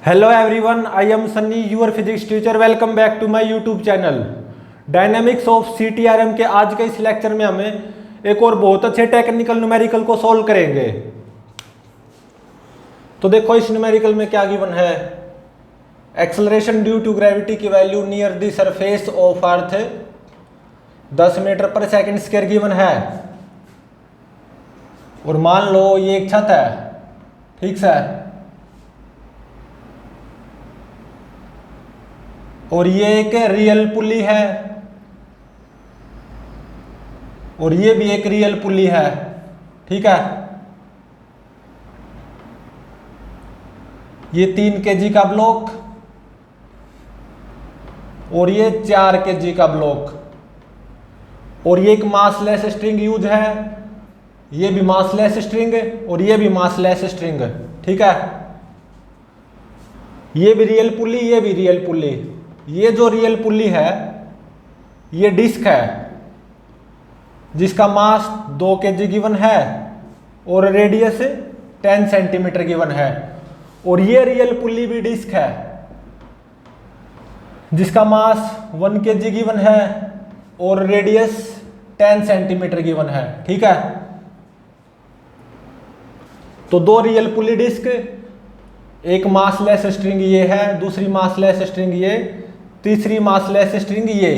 Hello everyone, I am Sunny, your physics teacher. Welcome back to my YouTube channel. Dynamics of CTRM के आज के इस lecture में हमें एक और बहुत अच्छे टेक्निकल न्यूमेरिकल को सॉल्व करेंगे। तो देखो इस न्यूमेरिकल में क्या गिवन है। एक्सेलरेशन ड्यू टू ग्रेविटी की value near the surface of earth 10 metre पर सेकंड स्क्वायर गिवन है। और मान लो ये एक छत है, ठीक है, और ये एक रियल पुली है और ये भी एक रियल पुली है, ठीक है। ये 3 kg का ब्लॉक और ये 4 kg का ब्लॉक और ये एक मासलेस स्ट्रिंग यूज है, ये भी मासलेस स्ट्रिंग और ये भी मासलेस स्ट्रिंग, ठीक है। ये भी रियल पुली, ये भी रियल पुली। ये जो रियल पुली है ये डिस्क है जिसका मास 2 kg गिवन है और रेडियस 10 सेंटीमीटर गिवन है। और ये रियल पुली भी डिस्क है जिसका मास 1 kg गिवन है और रेडियस 10 सेंटीमीटर गिवन है, ठीक है। तो दो रियल पुली डिस्क, एक मासलेस स्ट्रिंग ये है, दूसरी मासलेस स्ट्रिंग ये, तीसरी मासलेस स्ट्रिंग ये,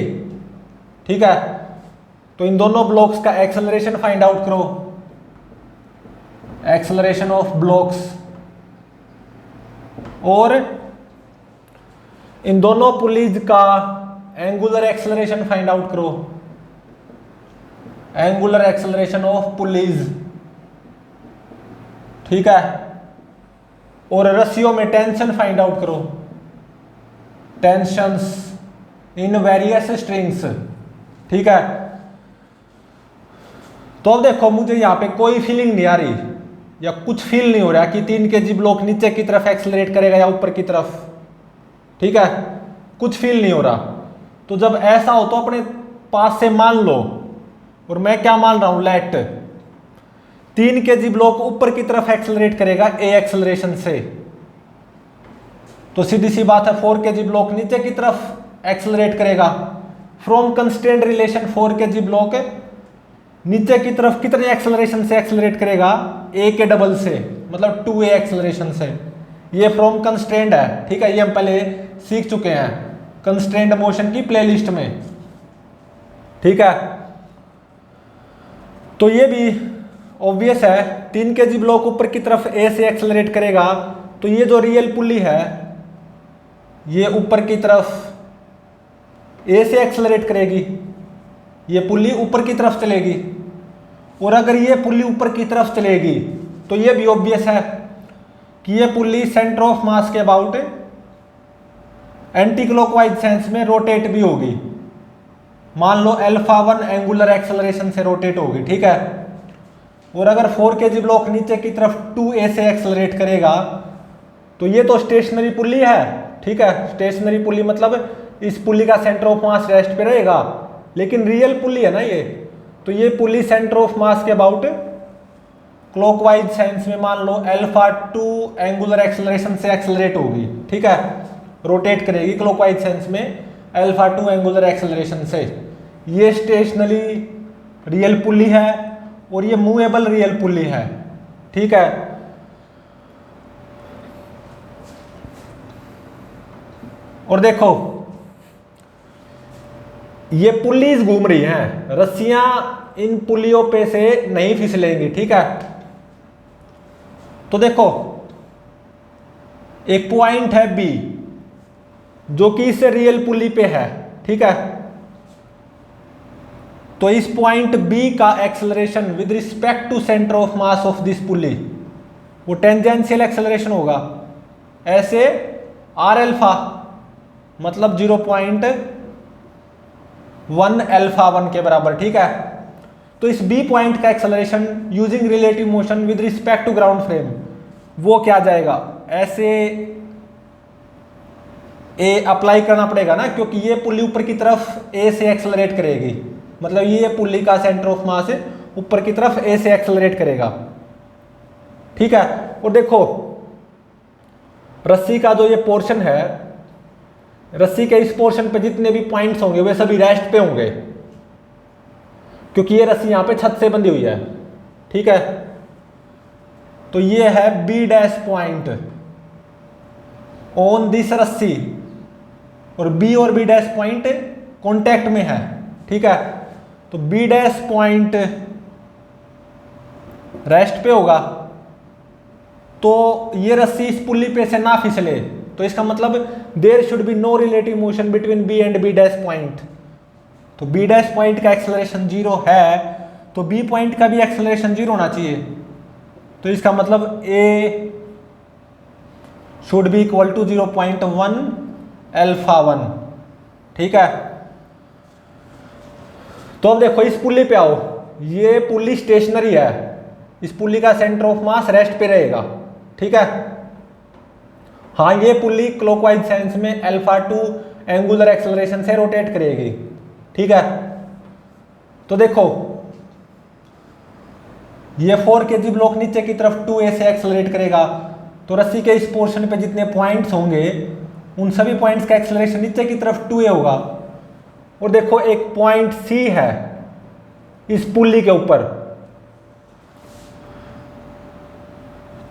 ठीक है। तो इन दोनों ब्लॉक्स का एक्सेलरेशन फाइंड आउट करो। एक्सेलरेशन ऑफ ब्लॉक्स और इन दोनों पुलीज का एंगुलर एक्सेलरेशन फाइंड आउट करो। एंगुलर एक्सेलरेशन ऑफ पुलीज, ठीक है। और रस्सियों में टेंशन फाइंड आउट करो। टेंशंस इन वेरियस स्ट्रिंग्स, ठीक है। तो अब देखो मुझे यहां पे कोई फीलिंग नहीं आ रही या कुछ फील नहीं हो रहा कि 3 kg ब्लॉक नीचे की तरफ एक्सेलरेट करेगा या ऊपर की तरफ, ठीक है। कुछ फील नहीं हो रहा। तो जब ऐसा हो तो अपने पास से मान लो, और मैं क्या मान रहा हूं, लेट 3 kg ब्लॉक ऊपर की तरफ एक्सेलरेट करेगा ए एक्सेलरेशन से। तो सीधी सी बात है 4 kg ब्लॉक नीचे की तरफ एक्सेलरेट करेगा। From constraint relation 4 kg block नीचे की तरफ कितने एक्सेलरेशन से एक्सेलरेट करेगा, ए के डबल से, मतलब 2a एक्सेलरेशन से। ये फ्रॉम कंस्ट्रेंट है, ठीक है। ये हम पहले सीख चुके हैं कंस्ट्रेंट मोशन की प्लेलिस्ट में, ठीक है। तो ये भी ऑब्वियस है, 3 kg ब्लॉक ऊपर की तरफ ए से एक्सेलरेट करेगा तो ये जो रियल पुली है ये ऊपर की तरफ ए से एक्सेलरेट करेगी, ये पुली ऊपर की तरफ चलेगी। और अगर ये पुली ऊपर की तरफ चलेगी तो ये भी ऑब्वियस है कि ये पुली सेंटर ऑफ मास के अबाउट एंटी क्लॉकवाइज सेंस में रोटेट भी होगी। मान लो α1 एंगुलर एक्सेलरेशन से रोटेट होगी, ठीक है। और अगर 4 kg ब्लॉक नीचे की तरफ 2a से एक्सेलरेट करेगा तो ये तो स्टेशनरी पुली है, ठीक है। स्टेशनरी पुली मतलब इस पुली का सेंटर ऑफ मास रेस्ट पे रहेगा, लेकिन रियल पुली है ना ये, तो ये पुली सेंटर ऑफ मास के अबाउट क्लॉकवाइज सेंस में मान लो α2 एंगुलर एक्सेलरेशन से एक्सेलरेट होगी, ठीक है। रोटेट करेगी क्लॉकवाइज सेंस में α2 एंगुलर एक्सेलरेशन से। ये स्टेशनरी रियल पुली है और ये मूवेबल रियल पुली है, ठीक है। और देखो ये पुलीज घूम रही हैं, रस्सियां इन पुलियों पे से नहीं फिसलेंगी, ठीक है। तो देखो एक पॉइंट है बी जो कि इस रियल पुली पे है, ठीक है। तो इस पॉइंट बी का acceleration with respect to centre of mass of this pulley वो टेंजेंशियल एक्सेलरेशन होगा, ऐसे आर अल्फा मतलब 0.1 α1 के बराबर, ठीक है। तो इस बी पॉइंट का acceleration using relative motion with respect to ground frame वो क्या जाएगा, ऐसे ए अप्लाई करना पड़ेगा ना, क्योंकि ये पुली ऊपर की तरफ ए से एक्सेलरेट करेगी, मतलब ये पुली का सेंटर ऑफ मास ऊपर की तरफ ए से एक्सेलरेट करेगा, ठीक है। और देखो रस्सी का जो ये पोर्शन है, रस्सी के इस पोर्शन पे जितने भी पॉइंट्स होंगे वे सभी रेस्ट पे होंगे, क्योंकि ये रस्सी यहाँ पे छत से बंधी हुई है। ठीक है, तो ये है B dash point on this रस्सी, और बी और बी डैश पॉइंट कॉन्टैक्ट में है। ठीक है, तो बी डैश पॉइंट रेस्ट पे होगा, तो ये रस्सी इस पुल्ली पे से ना फिसले, तो इसका मतलब there should be no relative motion between B and B dash point. तो बी डैश पॉइंट का एक्सेलरेशन 0 है, तो बी पॉइंट का भी एक्सेलरेशन 0 होना चाहिए। तो इसका मतलब A should be equal to 0.1 alpha 1। ठीक है, तो अब देखो इस पुल्ली पे आओ, ये पुल्ली स्टेशनरी है, इस पुल्ली का सेंटर ऑफ मास रेस्ट पे रहेगा। ठीक है, हाँ ये पुल्ली क्लॉकवाइज सेंस में अल्फा 2 एंगुलर एक्सेलरेशन से रोटेट करेगी। ठीक है, तो देखो ये 4 kg ब्लॉक नीचे की तरफ 2a से एक्सेलरेट करेगा, तो रस्सी के इस पोर्शन पे जितने पॉइंट्स होंगे उन सभी पॉइंट्स का एक्सेलरेशन नीचे की तरफ 2a होगा। और देखो एक पॉइंट C है इस पुल्ली के ऊपर,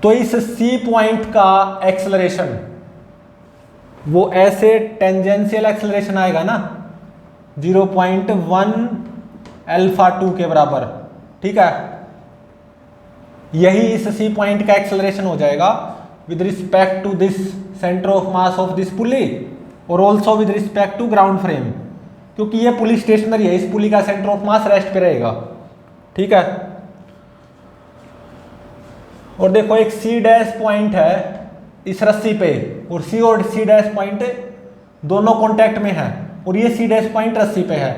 तो इस C पॉइंट का एक्सेलरेशन वो ऐसे टेंजेंशियल एक्सेलरेशन आएगा ना 0.1 अल्फा 2 के बराबर। ठीक है, यही इस C पॉइंट का एक्सेलरेशन हो जाएगा with respect to this centre of mass of this pulley और also with respect to ground frame, क्योंकि ये पुली स्टेशनरी है, इस पुली का सेंटर ऑफ मास रेस्ट पे रहेगा। ठीक है, और देखो एक C डैश पॉइंट है इस रस्सी पे, और C और C डैश पॉइंट दोनों कांटेक्ट में है, और ये C डैश पॉइंट रस्सी पे है।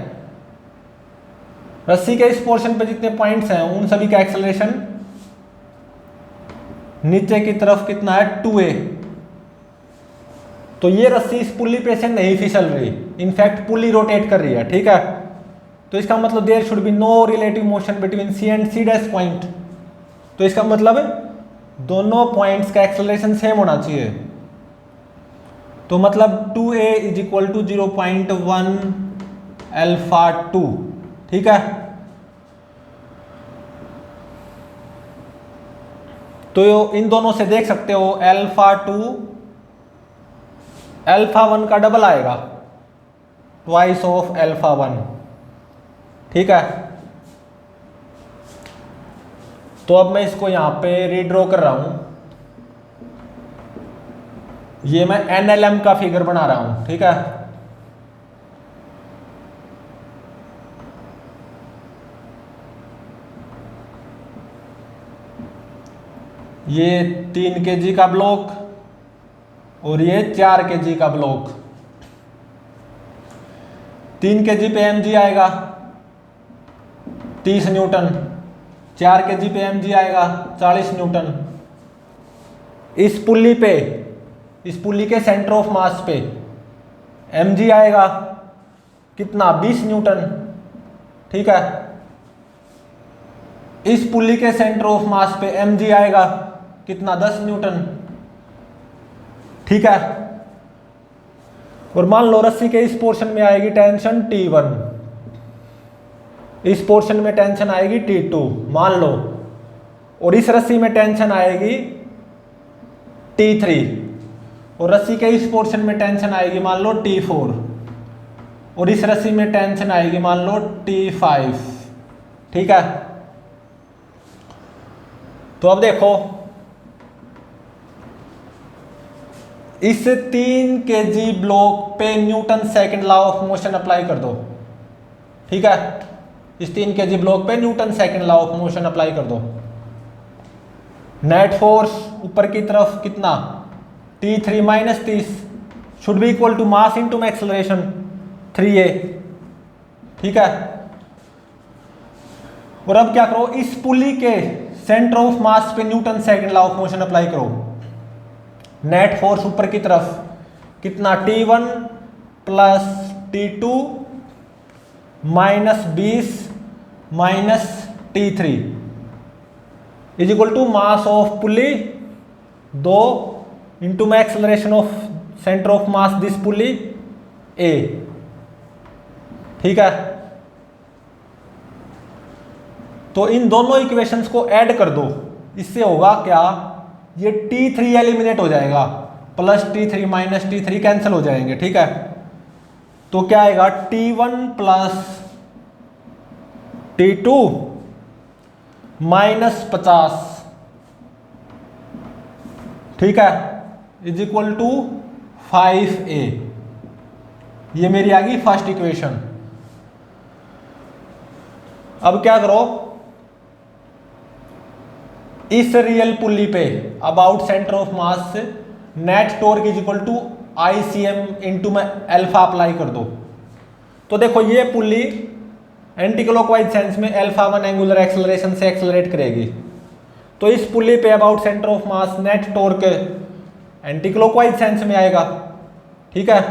रस्सी के इस पोर्शन पे जितने पॉइंट्स हैं उन सभी का एक्सेलरेशन नीचे की तरफ कितना है 2a। तो ये रस्सी इस पुल्ली पे से नहीं फिसल रही, इनफैक्ट पुल्ली रोटेट कर रही है। ठीक है, तो इसका मतलब there should be no relative motion between C and C dash point. तो इसका मतलब दोनों पॉइंट्स का एक्सेलरेशन सेम होना चाहिए। तो मतलब 2a is equal to 0.1 alpha 2। ठीक है, तो इन दोनों से देख सकते हो अल्फा 2 अल्फा 1 का डबल आएगा, ट्वाइस ऑफ अल्फा 1। ठीक है, तो अब मैं इसको यहां पे रीड्रॉ कर रहा हूं, ये मैं NLM का फिगर बना रहा हूं। ठीक है, ये 3 kg का ब्लॉक और ये 4 kg का ब्लॉक। 3 kg पे mg आएगा 30 न्यूटन, 4 kg पे mg आएगा 40 न्यूटन। इस पुल्ली पे, इस पुल्ली के सेंटर ऑफ मास पे mg आएगा कितना 20 न्यूटन। ठीक है, इस पुल्ली के सेंटर ऑफ मास पे mg आएगा कितना 10 न्यूटन। ठीक है, और मान लो रस्सी के इस पोर्शन में आएगी टेंशन T1, इस पोर्शन में टेंशन आएगी T2 मान लो, और इस रस्सी में टेंशन आएगी T3, और रस्सी के इस पोर्शन में टेंशन आएगी मान लो T4, और इस रस्सी में टेंशन आएगी मान लो T5। ठीक है, तो अब देखो इस 3 kg ब्लॉक पे Newton second law of motion apply कर दो। ठीक है, इस 3 kg ब्लॉक पे Newton second law of motion apply कर दो। नेट फोर्स ऊपर की तरफ कितना T3 minus 30 should be equal to mass into acceleration 3a। ठीक है, और अब क्या करो, इस पुली के सेंटर ऑफ मास पे Newton second law of motion apply करो। नेट फोर्स ऊपर की तरफ कितना T1 plus T2 minus 20 minus T3 is equal to mass of pulley 2 into में acceleration of centre of mass this pulley A. ठीक है, तो इन दोनों इक्वेशंस को ऐड कर दो, इससे होगा क्या, ये T3 एलिमिनेट हो जाएगा, plus T3 minus T3 cancel हो जाएंगे। ठीक है, तो क्या आएगा T1 प्लस T2 माइनस 50, ठीक है, इज इक्वल टू 5A। ये मेरी आ गई फर्स्ट इक्वेशन। अब क्या करो, इस रियल पुल्ली पे अबाउट सेंटर ऑफ मास से net torque is equal to ICM into में अल्फा अप्लाई कर दो। तो देखो ये पुल्ली एंटी क्लॉकवाइज सेंस में α1 एंगुलर एक्सेलरेशन से एक्सेलरेट करेगी, तो इस पुल्ली पे about centre of mass net torque anti clockwise sense में आएगा। ठीक है,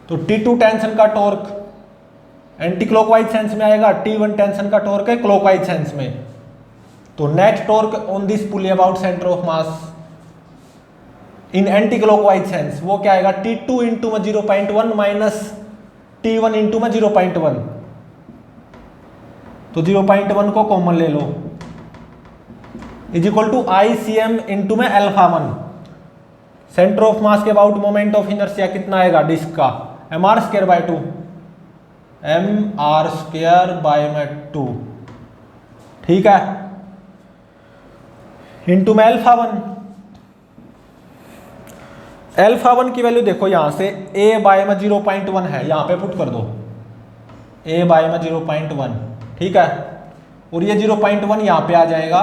तो T2 टेंशन का टॉर्क एंटी क्लॉकवाइज सेंस में आएगा, T1 टेंशन का टॉर्क है क्लॉकवाइज सेंस में। तो net torque on this pulley about centre of mass in anti clockwise sense वो क्या आएगा, T2 इंटू में 0.1 माइनस T1 इंटू में 0.1, तो 0.1 को कॉमन ले लो, is equal to ICM into में α1। सेंटर ऑफ मास के अबाउट मोमेंट ऑफ इनर्शिया कितना आएगा डिस्क का, mr²/2, mr²/2। ठीक है, इंटू में α1 की वैल्यू देखो यहां से A/में 0.1 है, यहां पे पुट कर दो A/में 0.1। ठीक है, और ये 0.1 यहां पे आ जाएगा,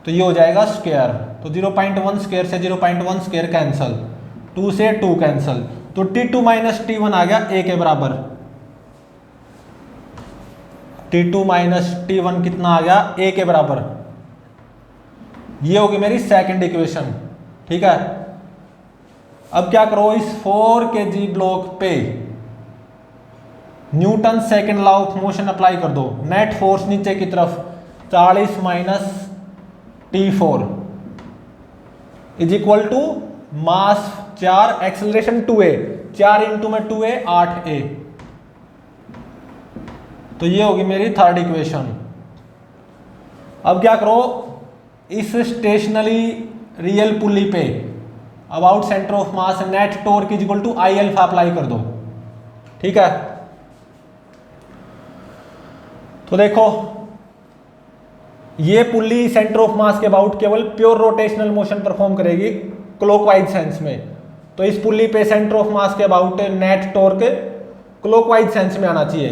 तो ये हो जाएगा स्क्वायर, तो 0.1 स्क्वायर से 0.1 स्क्वायर कैंसल, 2 से 2 कैंसल, तो T2 माइनस T1 आ गया A के बराबर। T2 माइनस T1 कितना आ गया, A के बराबर। ये होगी मेरी सेकंड इक्वेशन। ठीक है, अब क्या करो, इस 4 kg ब्लॉक पे Newton second law of motion apply कर दो। नेट फोर्स नीचे की तरफ 40 minus T4 is equal to mass 4 acceleration 2A, 4 into में 2A 8A। तो ये होगी मेरी थर्ड इक्वेशन। अब क्या करो, इस स्टेशनरी रियल पुली पे about centre of mass net torque is equal to I apply कर दो। ठीक है, तो देखो ये पुली सेंटर ऑफ मास के अबाउट केवल प्योर रोटेशनल मोशन परफॉर्म करेगी क्लॉकवाइज सेंस में, तो इस पुली पे सेंटर ऑफ मास के about net torque clockwise sense में आना चाहिए।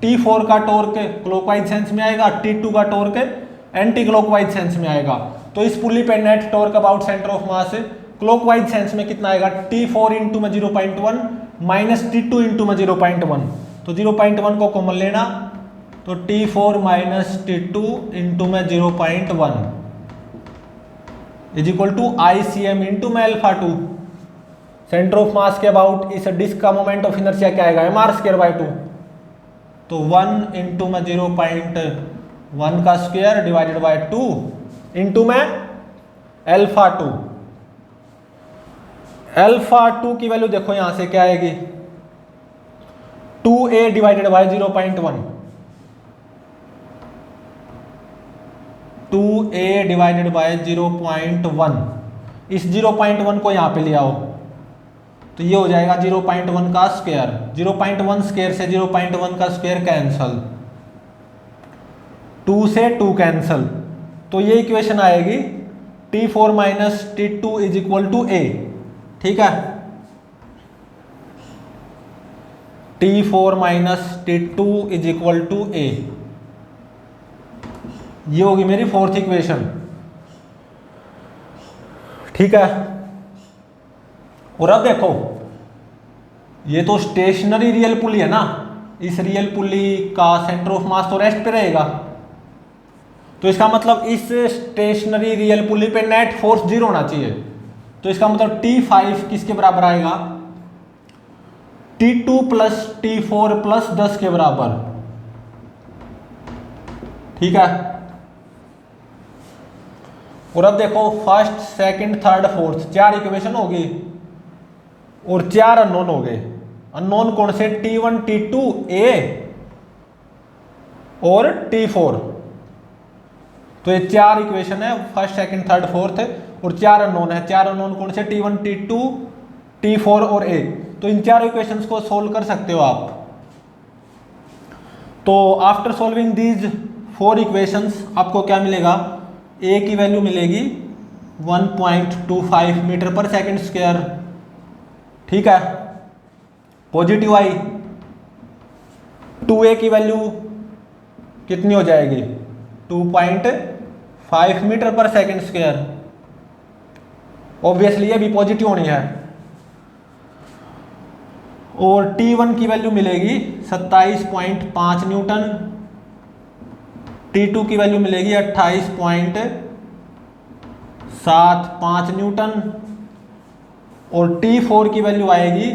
T4 का टॉर्क क्लॉकवाइज सेंस में आएगा, T2 का टॉर्क एंटी क्लॉकवाइज सेंस में आएगा। तो इस पुली पे net torque about centre of mass clockwise sense में कितना आएगा, T4 इंटू में 0.1 माइनस T2 इंटू में 0.1, तो 0.1 को कॉमन लेना, तो T4 माइनस T2 इंटू में 0.1 is equal to ICM into में α2। सेंटर ऑफ मास के अबाउट इस डिस्क का मोमेंट ऑफ इनर्शिया क्या आएगा, mr²/2, तो 1 इंटू में 0.1 का स्क्वायर डिवाइडेड बाय 2 इंटू में α2। α2 की वैल्यू देखो यहां से क्या आएगी, 2A divided by 0.1, 2A divided by 0.1। इस 0.1 को यहां पे ले आओ, तो ये हो जाएगा 0.1 का स्क्वायर, 0.1 स्क्वायर से 0.1 का स्क्वायर कैंसल, 2 से 2 कैंसल, तो ये इक्वेशन आएगी T4 minus T2 is equal to A। ठीक है, T4 minus T2 is equal to A, ये होगी मेरी फोर्थ इक्वेशन। ठीक है, और अब देखो ये तो स्टेशनरी रियल पुली है ना, इस रियल पुली का सेंटर ऑफ मास तो रेस्ट पे रहेगा, तो इसका मतलब इस स्टेशनरी रियल पुली पे नेट फोर्स 0 होना चाहिए। तो इसका मतलब T5 किसके बराबर आएगा, T2 प्लस T4 प्लस 10 के बराबर। ठीक है, और अब देखो first second third fourth 4 equation होगी और 4 अननोन हो गए। अननोन कौन से? T1 T2 A और T4। तो ये 4 इक्वेशन है, फर्स्ट सेकंड थर्ड फोर्थ और 4 अननोन है। 4 अननोन कौन से? T1 T2 T4 और A। तो इन 4 इक्वेशंस को सोल्व कर सकते हो आप। तो आफ्टर सॉल्विंग दीज 4 इक्वेशंस आपको क्या मिलेगा? A की वैल्यू मिलेगी 1.25 मीटर पर सेकंड स्क्वायर, ठीक है, पॉजिटिव आई। 2A की वैल्यू कितनी हो जाएगी? 2.5 मीटर पर सेकंड स्क्वायर, ऑब्वियसली ये भी पॉजिटिव होनी है। और T1 की वैल्यू मिलेगी 27.5 न्यूटन, T2 की वैल्यू मिलेगी 28.75 न्यूटन और T4 की वैल्यू आएगी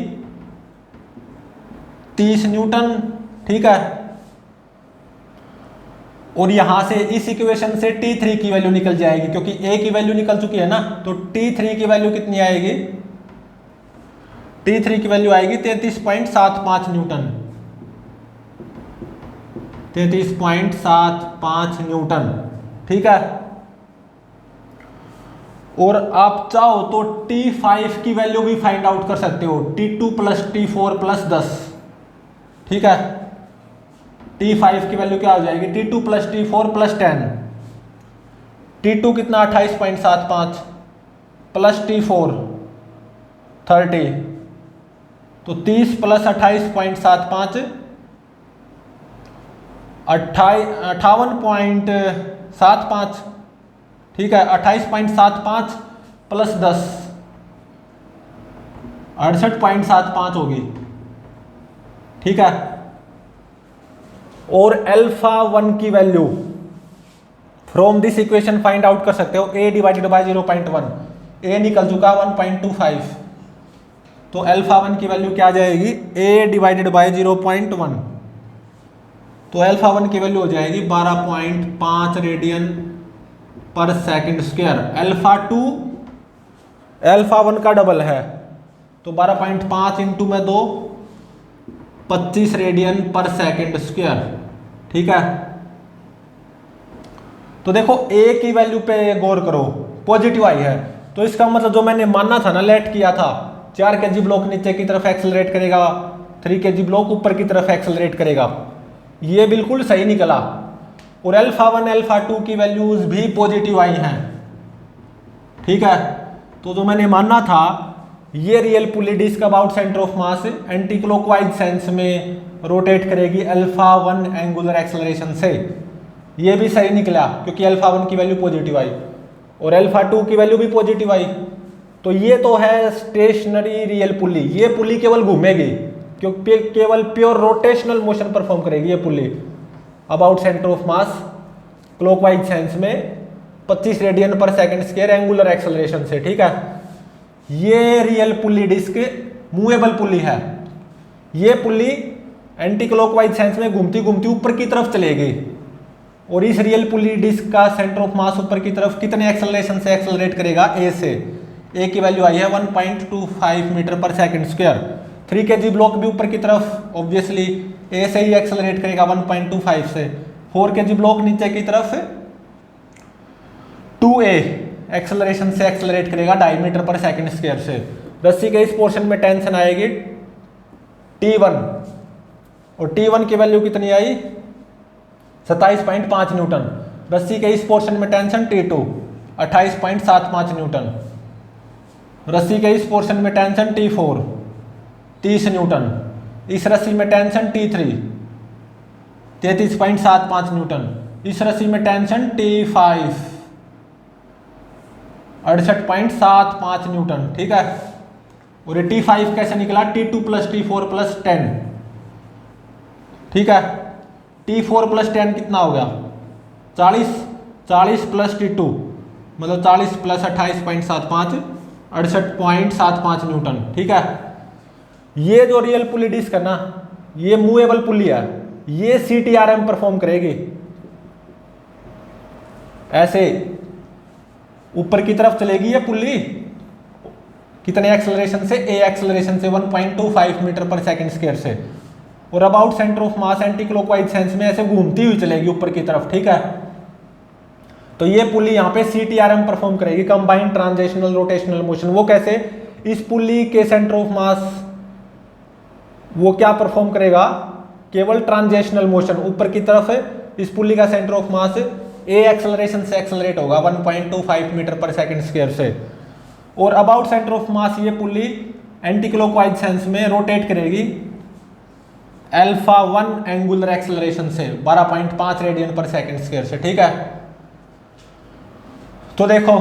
30 न्यूटन, ठीक है। और यहां से इस इक्वेशन से T3 की वैल्यू निकल जाएगी, क्योंकि A की वैल्यू निकल चुकी है ना। तो T3 की वैल्यू कितनी आएगी? T3 की वैल्यू आएगी 33.75 न्यूटन, 33.75 न्यूटन, ठीक है। और आप चाहो तो T5 की वैल्यू भी फाइंड आउट कर सकते हो, T2 प्लस T4 प्लस 10, ठीक है। T5 की वैल्यू क्या हो जाएगी? T2 plus T4 plus 10। T2 कितना? 28.75 प्लस T4 30, तो 30 प्लस 28.75 58.75, ठीक है। 28.75 प्लस 10 68.75 होगी, ठीक है। और अल्फा 1 की value from this equation find out कर सकते हो। A डिवाइडेड बाय 0.1, A निकल चुका 1.25, तो अल्फा 1 की वैल्यू क्या आ जाएगी? A डिवाइडेड बाय 0.1, तो अल्फा 1 की वैल्यू हो जाएगी 12.5 रेडियन पर सेकंड स्क्वायर। अल्फा 1 का डबल है, तो 12.5 इंटू में 2 25 रेडियन पर सेकंड स्क्वायर, ठीक है। तो देखो A की वैल्यू पे गौर करो, पॉजिटिव आई है, तो इसका मतलब जो मैंने माना था ना, लेट किया था, 4 kg ब्लॉक नीचे की तरफ एक्सेलरेट करेगा, 3 kg ब्लॉक ऊपर की तरफ एक्सेलरेट करेगा, ये बिल्कुल सही निकला। और अल्फा 1 अल्फा 2 की वैल्यूज भी पॉजिटिव आई हैं, ठीक है। तो जो मैंने माना था ये real pulley disc about centre of mass anti clockwise sense में रोटेट करेगी अल्फा 1 एंगुलर एक्सेलरेशन से, ये भी सही निकला क्योंकि अल्फा 1 की वैल्यू पॉजिटिव आई और अल्फा 2 की वैल्यू भी पॉजिटिव आई। तो ये तो है स्टेशनरी रियल पुली, ये पुली केवल घूमेगी क्योंकि केवल प्योर रोटेशनल मोशन परफॉर्म करेगी ये pulley about centre of mass clockwise sense में 25 रेडियन पर सेकंड स्क्वायर एंगुलर एक्सेलरेशन से, ठीक है। ये real pulley disc movable pulley है, ये पुली एंटी क्लॉकवाइज सेंस में घूमती घूमती ऊपर की तरफ चलेगी और इस रियल पुली डिस्क का सेंटर ऑफ मास ऊपर की तरफ कितने एक्सेलरेशन से एक्सेलरेट करेगा? A से। A की वैल्यू आई है 1.25 मीटर पर सेकंड स्क्वायर। 3 kg ब्लॉक भी ऊपर की तरफ ऑब्वियसली A से ही एक्सेलरेट करेगा 1.25 से। 4 kg ब्लॉक नीचे की तरफ 2A एक्सेलरेशन से एक्सेलरेट करेगा 2.5 मीटर पर सेकंड स्क्वायर से। रस्सी के इस पोर्शन में टेंशन आएगी T1 और T1 की वैल्यू कितनी आई? 27.5 न्यूटन। रस्सी के इस पोर्शन में टेंशन T2 28.75 न्यूटन। रस्सी के इस पोर्शन में टेंशन T4 30 न्यूटन। इस रस्सी में टेंशन T3 33.75 न्यूटन। इस रस्सी में टेंशन T5 68.75 न्यूटन, ठीक है। और ये T5 कैसे निकला? T2 प्लस T4 प्लस 10, ठीक है। T4 प्लस 10 कितना हो गया? 40 प्लस T2 मतलब 40 प्लस 28.75 68.75 न्यूटन, ठीक है। ये जो रियल पुली डिस्क है ना, ये मूवेबल पुली है, ये CTRM परफॉर्म करेगी ऐसे। ऊपर की तरफ चलेगी ये पुल्ली कितने एक्सेलरेशन से, ए एक्सेलरेशन से 1.25 मीटर पर सेकंड स्क्वायर से, और about centre of mass anti clockwise sense में ऐसे घूमती हुई चलेगी ऊपर की तरफ, ठीक है। तो ये पुल्ली यहाँ पे CTRM परफॉर्म करेगी, कंबाइंड ट्रांजिशनल रोटेशनल मोशन। वो कैसे, इस पुल्ली के सेंटर ऑफ मास वो क्या परफॉर्म करेगा, केवल ट्रांजिशनल मोशन ऊपर की तरफ है। इस पुल्ली का centre of mass A acceleration से एक्सेलरेट होगा 1.25 मीटर पर सेकंड स्क्वायर से, और अबाउट सेंटर ऑफ मास ये पुल्ली एंटी क्लॉकवाइज सेंस में रोटेट करेगी α1 एंगुलर एक्सेलरेशन से 12.5 रेडियन पर सेकंड स्क्वायर से, ठीक है। तो देखो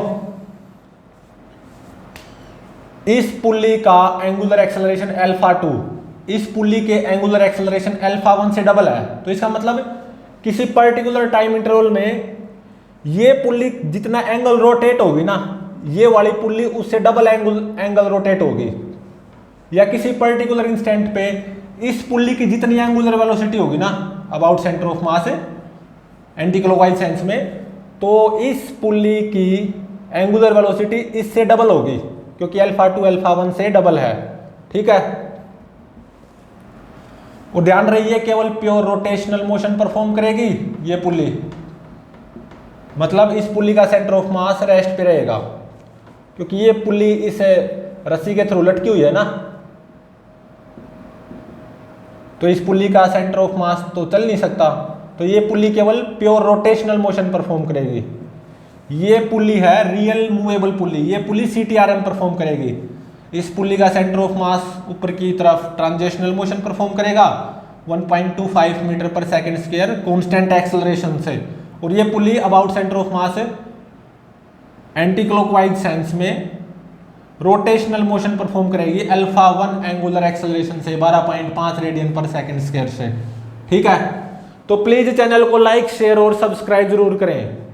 इस पुल्ली का एंगुलर एक्सेलरेशन α2 इस पुल्ली के एंगुलर एक्सेलरेशन α1 से डबल है। तो इसका मतलब किसी पर्टिकुलर टाइम इंटरवल में ये पुल्ली जितना एंगल रोटेट होगी ना, ये वाली पुल्ली उससे डबल एंगल रोटेट होगी, या किसी पर्टिकुलर इंस्टेंट पे इस पुल्ली की जितनी एंगुलर वेलोसिटी होगी ना about centre of mass anti clockwise sense में, तो इस पुल्ली की एंगुलर वेलोसिटी इससे डबल होगी, क्योंकि α2 α1 से डबल है, ठीक है। और ध्यान रहिए केवल प्योर रोटेशनल मोशन परफॉर्म करेगी ये पुल्ली, मतलब इस पुल्ली का सेंटर ऑफ मास रेस्ट पे रहेगा, क्योंकि ये पुल्ली इस रस्सी के थ्रू लटकी हुई है ना, तो इस पुल्ली का सेंटर ऑफ मास तो चल नहीं सकता, तो ये पुल्ली केवल प्योर रोटेशनल मोशन परफॉर्म करेगी। ये पुल्ली है रियल मूवेबल पुल्ली, ये पुल्ली CTRM परफॉर्म करेगी। इस पुल्ली का सेंटर ऑफ मास ऊपर की तरफ ट्रांजिशनल मोशन परफॉर्म करेगा 1.25 मीटर पर सेकंड स्क्वायर कांस्टेंट एक्सेलरेशन से, और ये pulley about centre of mass anti clockwise sense में रोटेशनल मोशन परफॉर्म करेगी α1 एंगुलर एक्सेलरेशन से 12.5 रेडियन पर सेकंड स्क्वायर से, ठीक है। तो प्लीज चैनल को लाइक शेयर और सब्सक्राइब जरूर करें।